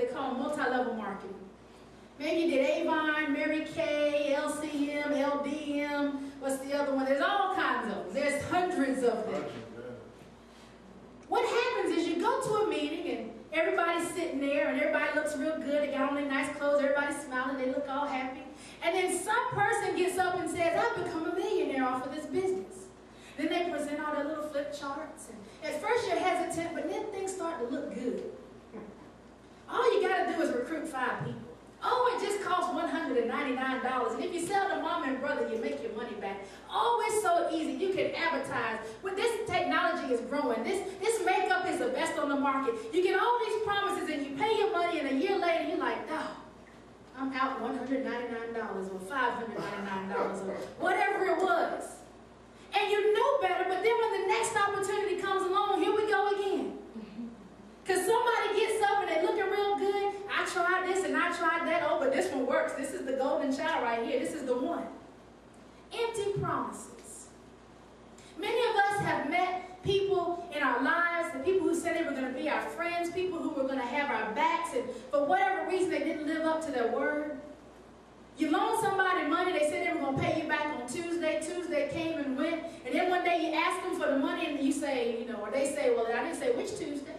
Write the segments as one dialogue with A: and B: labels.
A: they call multi-level marketing. Maybe you did Avon, Mary Kay, LCM, LDM. What's the other one? There's all kinds of them. There's hundreds of them. What happens is you go to a meeting and everybody's sitting there and everybody looks real good. They got on their nice clothes. Everybody's smiling. They look all happy. And then some person gets up and says, I've become a millionaire off of this business. Then they present all their little flip charts. And at first you're hesitant, but then things start to look good. All you got to do is recruit 5 people. Oh, it just costs $199. And if you sell to mom and brother, you make your money back. Oh, it's so easy. You can advertise. When this technology is growing, this makeup is the best on the market. You get all these promises and you pay your money, and a year later you're like, oh, I'm out $199 or $599 or whatever it was. And you know better, but then when the next opportunity comes along, here we go again. Because somebody gets up and they're looking real good. I tried this and I tried that. Oh, but this one works. This is the golden child right here. This is the one. Empty promises. Many of us have met people in our lives, the people who said they were going to be our friends, people who were going to have our backs, and for whatever reason they didn't live up to their word. You loaned somebody money, they said they were going to pay you back on Tuesday. Tuesday came and went, and then one day you ask them for the money and you say, or they say, well, I didn't say which Tuesday.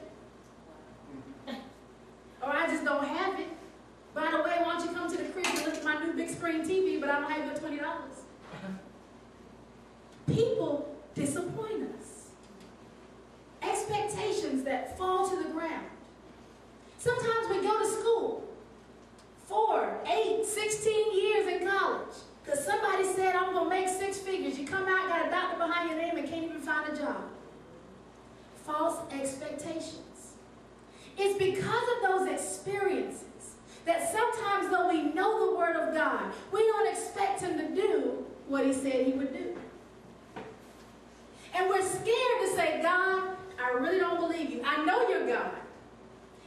A: Or I just don't have it. By the way, why don't you come to the crib and look at my new big screen TV, but I don't have your $20. People disappoint us. Expectations that fall to the ground. Sometimes we go to school 4, 8, 16 years in college because somebody said, I'm going to make 6 figures. You come out, got a doctor behind your name, and can't even find a job. False expectations. It's because of those experiences that sometimes, though we know the Word of God, we don't expect Him to do what He said He would do. And we're scared to say, God, I really don't believe you. I know you're God.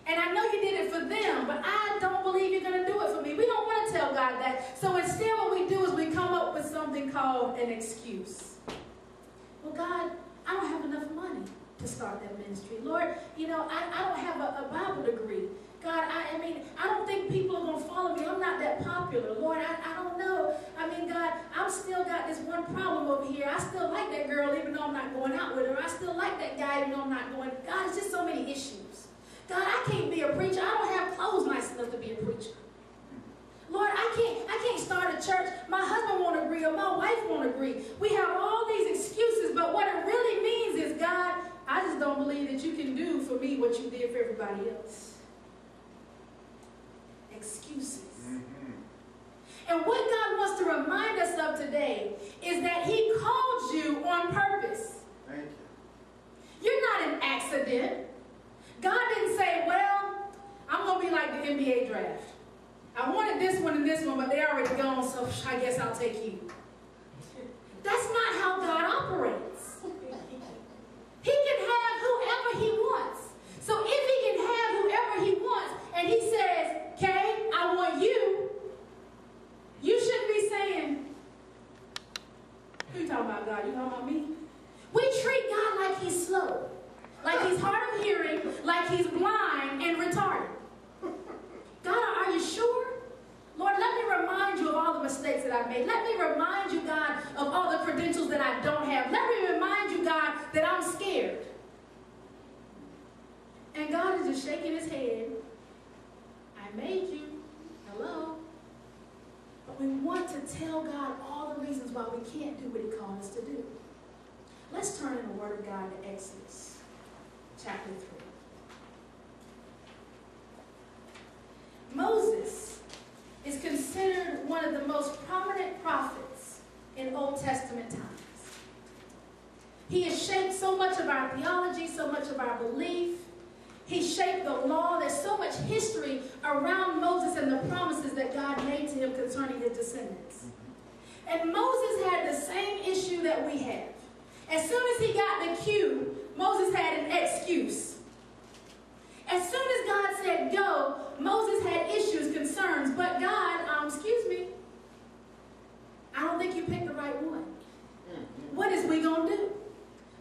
A: And I know you did it for them, but I don't believe you're going to do it for me. We don't want to tell God that. So instead what we do is we come up with something called an excuse. Well, God, I don't have enough money to start that ministry. Lord, I don't have a Bible degree. God, I don't think people are going to follow me. I'm not that popular. Lord, I don't know. God, I've still got this one problem over here. I still like that girl even though I'm not going out with her. I still like that guy even though I'm not going. God, it's just so many issues. God, I can't be a preacher. I don't have clothes nice enough to be a preacher. Lord, I can't start a church. My husband won't agree or my wife won't agree. We have all these excuses, but what it really means is, God, I just don't believe that you can do for me what you did for everybody else. Excuses. And what God wants to remind us of today is that He called you on purpose.
B: Thank you.
A: You're not an accident. God didn't say, well, I'm going to be like the NBA draft. I wanted this one and this one, but they're already gone, so I guess I'll take you. That's not how God operates. He can have whoever He wants. So if He can have whoever He wants, and He says, okay, I want you, you shouldn't be saying, who you talking about, God? You talking about me? We treat God like He's slow, like He's hard of hearing, like He's blind and retarded. God, are you sure? Lord, let me remind you of all the mistakes that I've made. Let me remind you, God, of all the credentials that I don't have. Let me remind you, God, that I'm scared. And God is just shaking His head. I made you. Hello? But we want to tell God all the reasons why we can't do what He called us to do. Let's turn in the Word of God to Exodus chapter 3. Moses is considered one of the most prominent prophets in Old Testament times. He has shaped so much of our theology, so much of our belief. He shaped the law. There's so much history around Moses and the promises that God made to him concerning his descendants. And Moses had the same issue that we have. As soon as he got the cue, Moses had an excuse. As soon as God said go, Moses had issues, concerns. But God, excuse me, I don't think you picked the right one. What is we going to do?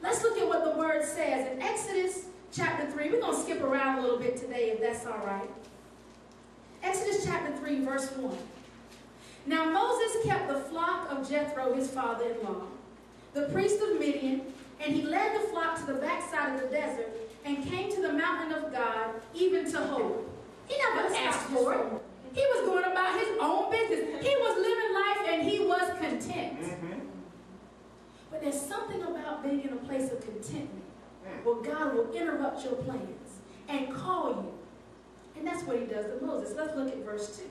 A: Let's look at what the Word says in Exodus chapter 3. We're going to skip around a little bit today, if that's all right. read verse 1. Now Moses kept the flock of Jethro, his father-in-law, the priest of Midian, and he led the flock to the backside of the desert and came to the mountain of God, even to Horeb. He never asked for it. He was going about his own business. He was living life and he was content. But there's something about being in a place of contentment where God will interrupt your plans and call you. And that's what he does to Moses. Let's look at verse 2.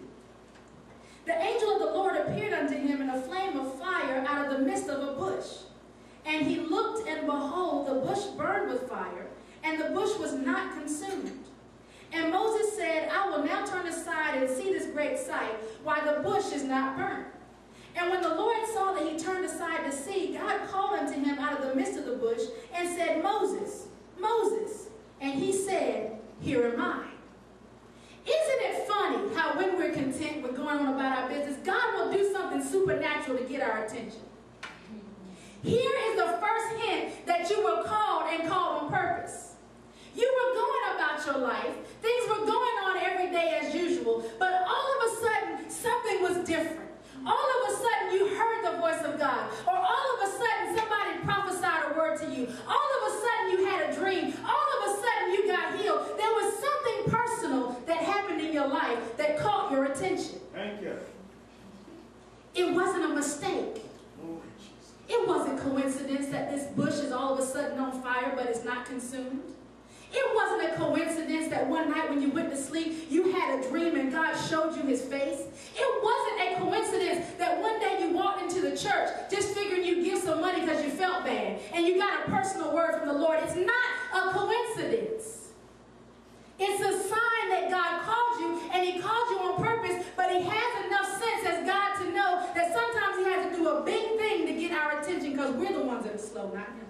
A: The angel of the Lord appeared unto him in a flame of fire out of the midst of a bush. And he looked, and behold, the bush burned with fire, and the bush was not consumed. And Moses said, I will now turn aside and see this great sight, why the bush is not burnt. And when the Lord saw that he turned aside to see, God called unto him out of the midst of the bush and said, Moses, Moses. And he said, Here am I. Isn't it funny how when we're content with going on about our business, God will do something supernatural to get our attention? Here is the first hint that you were called and called on purpose. You were going about your life. Things were going on every day as usual, but all of a sudden, something was different. All of a sudden, you heard the voice of God. Or all of a sudden, somebody prophesied a word to you. All of a sudden, you had a dream. All of a sudden, you got healed. There was something personal that happened in your life that caught your attention.
B: Thank you.
A: It wasn't a mistake. It wasn't coincidence that this bush is all of a sudden on fire, but it's not consumed. It wasn't a coincidence that one night when you went to sleep, you had a dream and God showed you his face. It wasn't a coincidence that one day you walked into the church just figuring you'd give some money because you felt bad and you got a personal word from the Lord. It's not a coincidence. It's a sign that God called you, and he called you on purpose, but he has enough sense as God to know that sometimes he has to do a big thing to get our attention because we're the ones that are slow, not him.